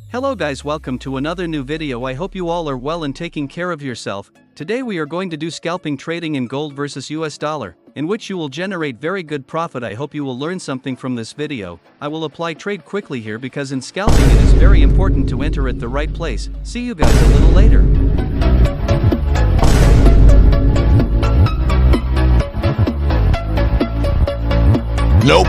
Hello guys, welcome to another new video. I hope you all are well and taking care of yourself. Today we are going to do scalping trading in gold versus US dollar, in which you will generate very good profit. I hope you will learn something from this video. I will apply trade quickly here because in scalping it is very important to enter at the right place. See you guys a little later. Nope.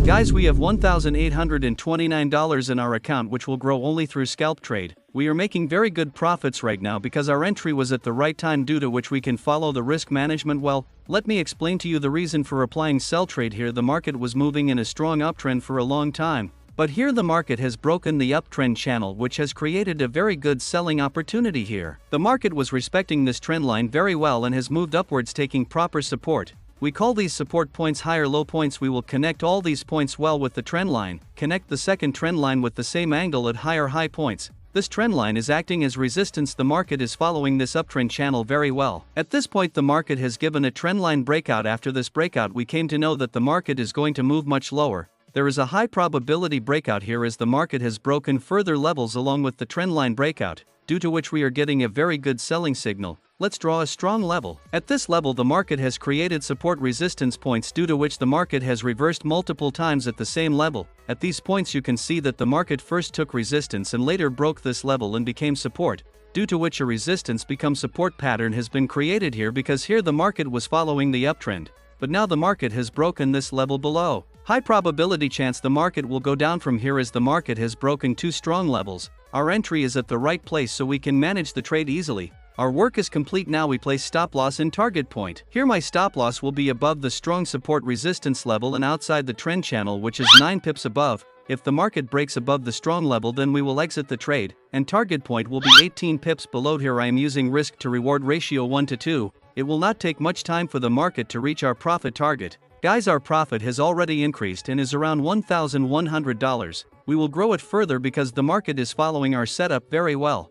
Guys, we have $1,829 in our account, which will grow only through scalp trade. We are making very good profits right now because our entry was at the right time, due to which we can follow the risk management well. Let me explain to you the reason for applying sell trade here. The market was moving in a strong uptrend for a long time, but here the market has broken the uptrend channel, which has created a very good selling opportunity here. The market was respecting this trend line very well and has moved upwards, taking proper support. We call these support points higher low points. We will connect all these points well with the trend line, connect the second trend line with the same angle at higher high points. This trend line is acting as resistance. The market is following this uptrend channel very well. At this point the market has given a trendline breakout. After this breakout we came to know that the market is going to move much lower. There is a high probability breakout here as the market has broken further levels along with the trendline breakout, due to which we are getting a very good selling signal. Let's draw a strong level. At this level the market has created support resistance points, due to which the market has reversed multiple times at the same level. At these points you can see that the market first took resistance and later broke this level and became support, due to which a resistance becomes support pattern has been created here, because here the market was following the uptrend, but now the market has broken this level below. High probability chance the market will go down from here as the market has broken two strong levels. Our entry is at the right place so we can manage the trade easily. Our work is complete. Now we place stop loss and target point. Here my stop loss will be above the strong support resistance level and outside the trend channel, which is 9 pips above. If the market breaks above the strong level then we will exit the trade, and target point will be 18 pips below. Here I am using risk to reward ratio 1:2. It will not take much time for the market to reach our profit target. Guys, our profit has already increased and is around $1,100. We will grow it further because the market is following our setup very well.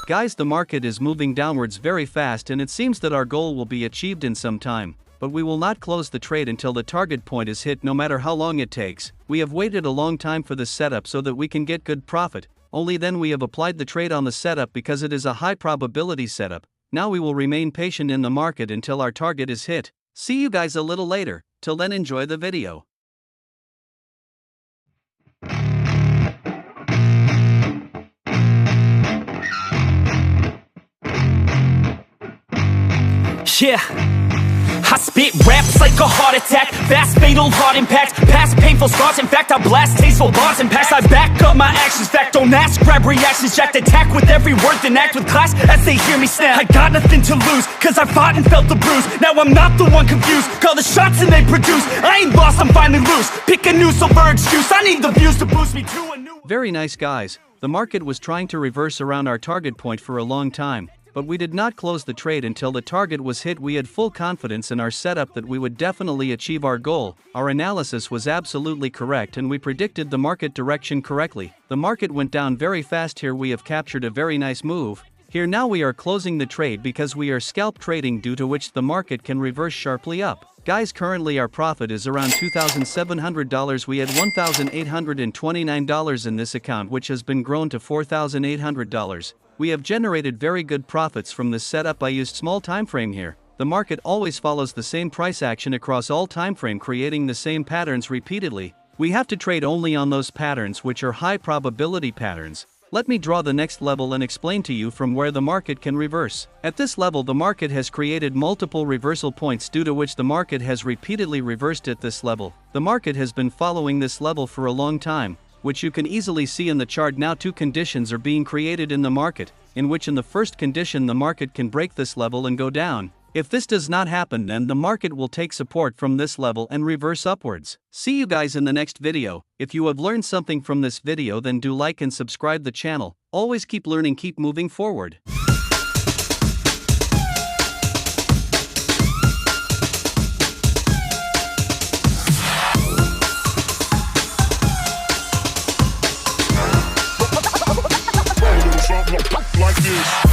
Guys, the market is moving downwards very fast and it seems that our goal will be achieved in some time, but we will not close the trade until the target point is hit, no matter how long it takes. We have waited a long time for this setup so that we can get good profit. Only then we have applied the trade on the setup because it is a high probability setup. Now we will remain patient in the market until our target is hit. See you guys a little later. Till then, enjoy the video. Yeah, I spit raps like a heart attack, fast fatal heart impact, past painful scars. In fact, I blast tasteful bars and packs. I back up my actions, fact don't ask, grab reactions, jacked, attack with every word, then act with class as they hear me snap. I got nothing to lose, cause I fought and felt the bruise. Now I'm not the one confused, call the shots and they produce. I ain't lost, I'm finally loose, pick a new silver excuse. I need the views to boost me to a new. Very nice guys. The market was trying to reverse around our target point for a long time, but we did not close the trade until the target was hit. We had full confidence in our setup that we would definitely achieve our goal. Our analysis was absolutely correct and we predicted the market direction correctly. The market went down very fast here. We have captured a very nice move. Here now we are closing the trade because we are scalp trading, due to which the market can reverse sharply up. Guys, currently our profit is around $2,700. We had $1,829 in this account, which has been grown to $4,800. We have generated very good profits from this setup. I used small time frame here. The market always follows the same price action across all time frame, creating the same patterns repeatedly. We have to trade only on those patterns which are high probability patterns. Let me draw the next level and explain to you from where the market can reverse. At this level the market has created multiple reversal points, due to which the market has repeatedly reversed at this level. The market has been following this level for a long time, which you can easily see in the chart. Now two conditions are being created in the market, in which in the first condition the market can break this level and go down. If this does not happen, then the market will take support from this level and reverse upwards. See you guys in the next video. If you have learned something from this video, then do like and subscribe the channel. Always keep learning, keep moving forward. Peace.